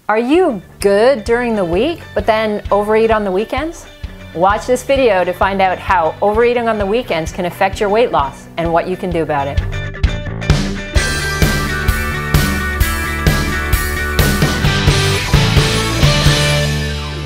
Are you good during the week, but then overeat on the weekends? Watch this video to find out how overeating on the weekends can affect your weight loss and what you can do about it.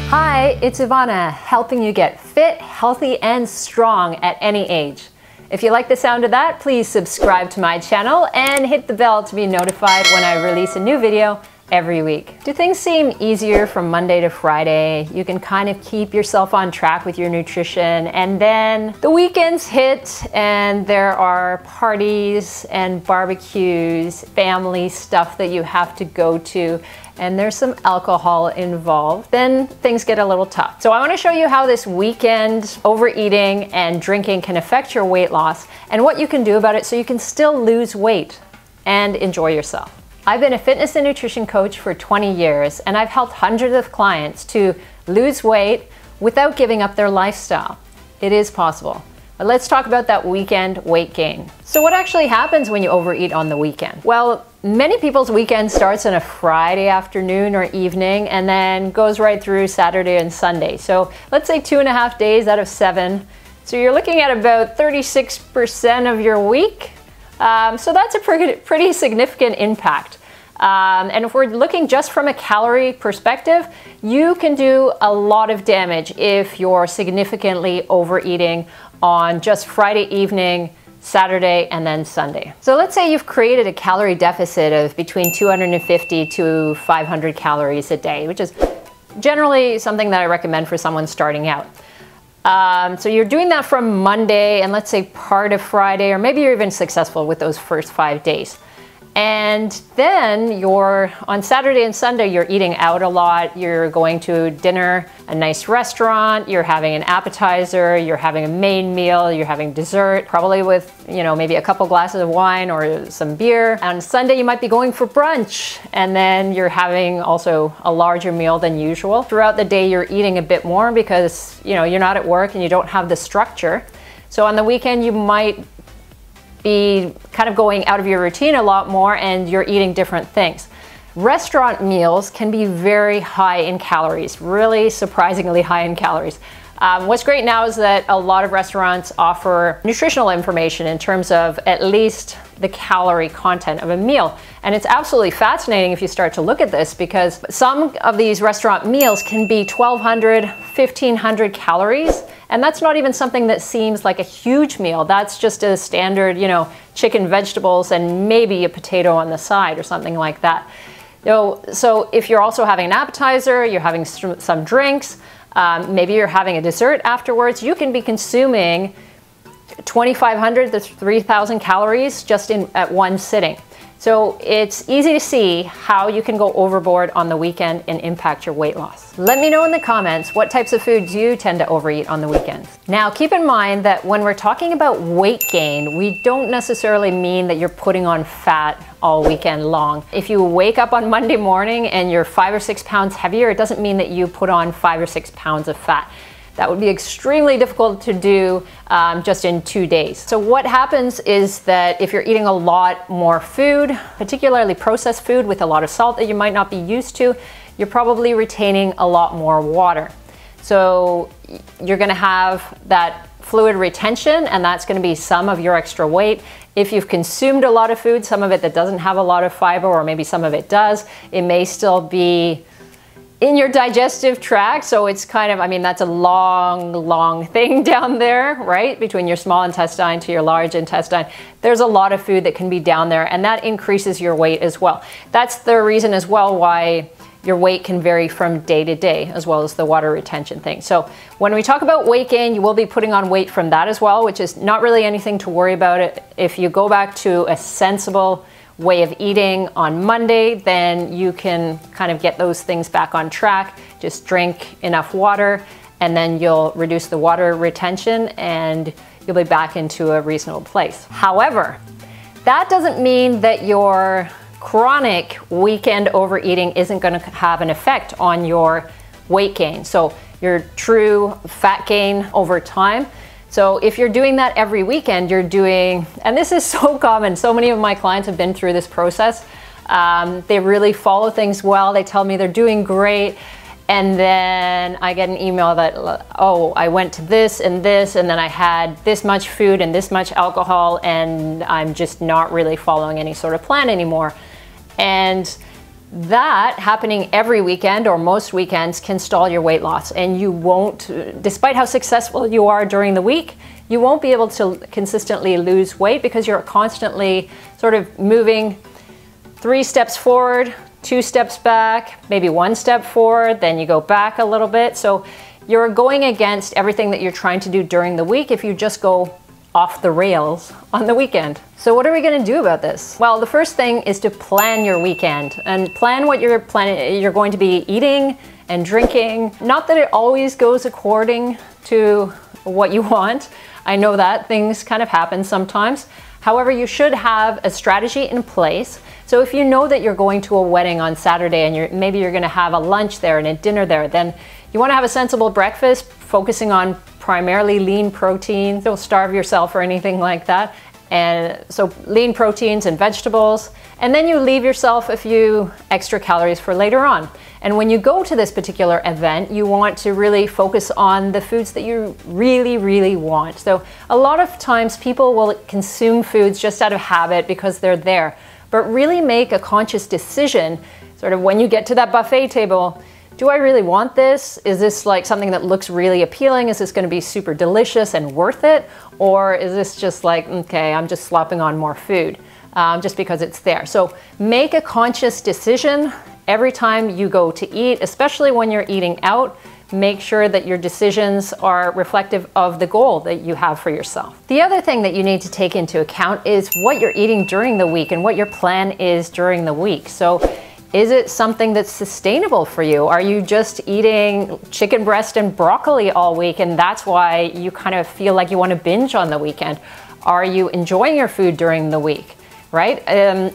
Hi, it's Ivana, helping you get fit, healthy, and strong at any age. If you like the sound of that, please subscribe to my channel and hit the bell to be notified when I release a new video every week. Do things seem easier from Monday to Friday? You can kind of keep yourself on track with your nutrition, and then the weekends hit and there are parties and barbecues, family stuff that you have to go to, and there's some alcohol involved, then things get a little tough. So I want to show you how this weekend overeating and drinking can affect your weight loss and what you can do about it so you can still lose weight and enjoy yourself. I've been a fitness and nutrition coach for 20 years, and I've helped hundreds of clients to lose weight without giving up their lifestyle. It is possible. But let's talk about that weekend weight gain. So what actually happens when you overeat on the weekend? Well, many people's weekend starts on a Friday afternoon or evening and then goes right through Saturday and Sunday. So let's say 2.5 days out of 7. So you're looking at about 36% of your week. So that's a pretty significant impact. And if we're looking just from a calorie perspective, you can do a lot of damage if you're significantly overeating on just Friday evening, Saturday, and then Sunday. So let's say you've created a calorie deficit of between 250 to 500 calories a day, which is generally something that I recommend for someone starting out. So you're doing that from Monday and let's say part of Friday, or maybe you're even successful with those first 5 days. And then on Saturday and Sunday, you're eating out a lot. You're going to dinner, a nice restaurant, you're having an appetizer, you're having a main meal, you're having dessert, probably with, maybe a couple glasses of wine or some beer. On Sunday, you might be going for brunch, and then you're having also a larger meal than usual. Throughout the day, you're eating a bit more because, you're not at work and you don't have the structure. So on the weekend, you might be kind of going out of your routine a lot more and you're eating different things. Restaurant meals can be very high in calories, really surprisingly high in calories. What's great now is that a lot of restaurants offer nutritional information in terms of at least the calorie content of a meal. And it's absolutely fascinating if you start to look at this, because some of these restaurant meals can be 1,200, 1,500 calories. And that's not even something that seems like a huge meal. That's just a standard, chicken, vegetables, and maybe a potato on the side or something like that. So if you're also having an appetizer, you're having some drinks, maybe you're having a dessert afterwards, you can be consuming 2,500 to 3,000 calories just at one sitting. So it's easy to see how you can go overboard on the weekend and impact your weight loss. Let me know in the comments what types of foods you tend to overeat on the weekends. Now, keep in mind that when we're talking about weight gain, we don't necessarily mean that you're putting on fat all weekend long. If you wake up on Monday morning and you're 5 or 6 pounds heavier, it doesn't mean that you put on 5 or 6 pounds of fat. That would be extremely difficult to do just in 2 days. So what happens is that if you're eating a lot more food, particularly processed food with a lot of salt that you might not be used to, you're probably retaining a lot more water. So you're gonna have that fluid retention, and that's gonna be some of your extra weight. If you've consumed a lot of food, some of it that doesn't have a lot of fiber, or maybe some of it does, it may still be in your digestive tract. So it's kind of, that's a long thing down there, right? Between your small intestine to your large intestine. There's a lot of food that can be down there, and that increases your weight as well. That's the reason as well why your weight can vary from day to day, as well as the water retention thing. So when we talk about weight gain, you will be putting on weight from that as well, which is not really anything to worry about. If you go back to a sensible way of eating on Monday, then you can kind of get those things back on track. Just drink enough water, and then you'll reduce the water retention and you'll be back into a reasonable place. However, that doesn't mean that your chronic weekend overeating isn't going to have an effect on your weight gain. So your true fat gain over time. So if you're doing that every weekend, you're doing, and this is so common, so many of my clients have been through this process. They really follow things well. They tell me they're doing great. And then I get an email that, oh, I went to this, and then I had this much food and this much alcohol, and I'm just not really following any sort of plan anymore. And that happening every weekend or most weekends can stall your weight loss, and you won't, despite how successful you are during the week, you won't be able to consistently lose weight because you're constantly sort of moving 3 steps forward, 2 steps back, maybe 1 step forward, then you go back a little bit. So you're going against everything that you're trying to do during the week if you just go off the rails on the weekend. So what are we going to do about this? Well, the first thing is to plan your weekend and plan what you're going to be eating and drinking. Not that it always goes according to what you want. I know that things kind of happen sometimes. However, you should have a strategy in place. So if you know that you're going to a wedding on Saturday and maybe you're going to have a lunch there and a dinner there, then you want to have a sensible breakfast focusing on primarily lean protein. Don't starve yourself or anything like that. And so lean proteins and vegetables. And then you leave yourself a few extra calories for later on. And when you go to this particular event, you want to really focus on the foods that you really, really want. So a lot of times people will consume foods just out of habit because they're there. But really make a conscious decision, sort of when you get to that buffet table, do I really want this? Is this like something that looks really appealing? Is this going to be super delicious and worth it? Or is this just like, okay, I'm just slopping on more food just because it's there? So make a conscious decision every time you go to eat, especially when you're eating out. Make sure that your decisions are reflective of the goal that you have for yourself. The other thing that you need to take into account is what you're eating during the week and what your plan is during the week. So is it something that's sustainable for you? Are you just eating chicken breast and broccoli all week and that's why you kind of feel like you want to binge on the weekend? Are you enjoying your food during the week, right?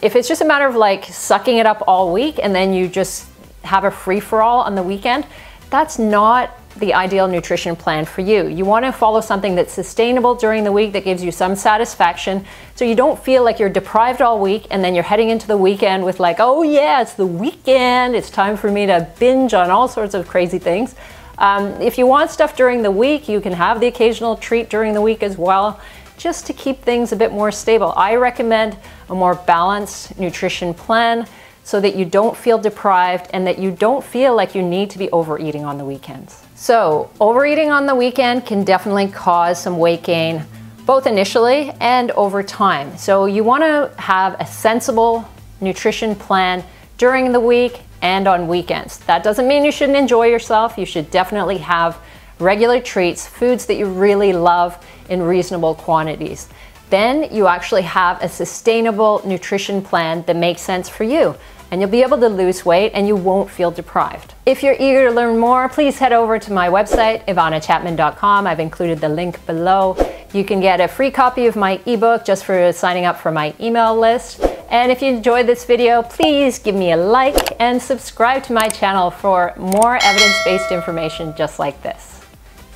If it's just a matter of like sucking it up all week and then you just have a free-for-all on the weekend, that's not the ideal nutrition plan for you. You want to follow something that's sustainable during the week that gives you some satisfaction so you don't feel like you're deprived all week and then you're heading into the weekend with like, oh yeah, it's the weekend, it's time for me to binge on all sorts of crazy things. If you want stuff during the week, you can have the occasional treat during the week as well, just to keep things a bit more stable. I recommend a more balanced nutrition plan so that you don't feel deprived and that you don't feel like you need to be overeating on the weekends. So overeating on the weekend can definitely cause some weight gain, both initially and over time. So you want to have a sensible nutrition plan during the week and on weekends. That doesn't mean you shouldn't enjoy yourself. You should definitely have regular treats, foods that you really love in reasonable quantities. Then you actually have a sustainable nutrition plan that makes sense for you, and you'll be able to lose weight and you won't feel deprived. If you're eager to learn more, please head over to my website, ivanachapman.com. I've included the link below. You can get a free copy of my ebook just for signing up for my email list. And if you enjoyed this video, please give me a like and subscribe to my channel for more evidence-based information just like this.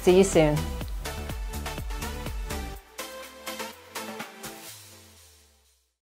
See you soon.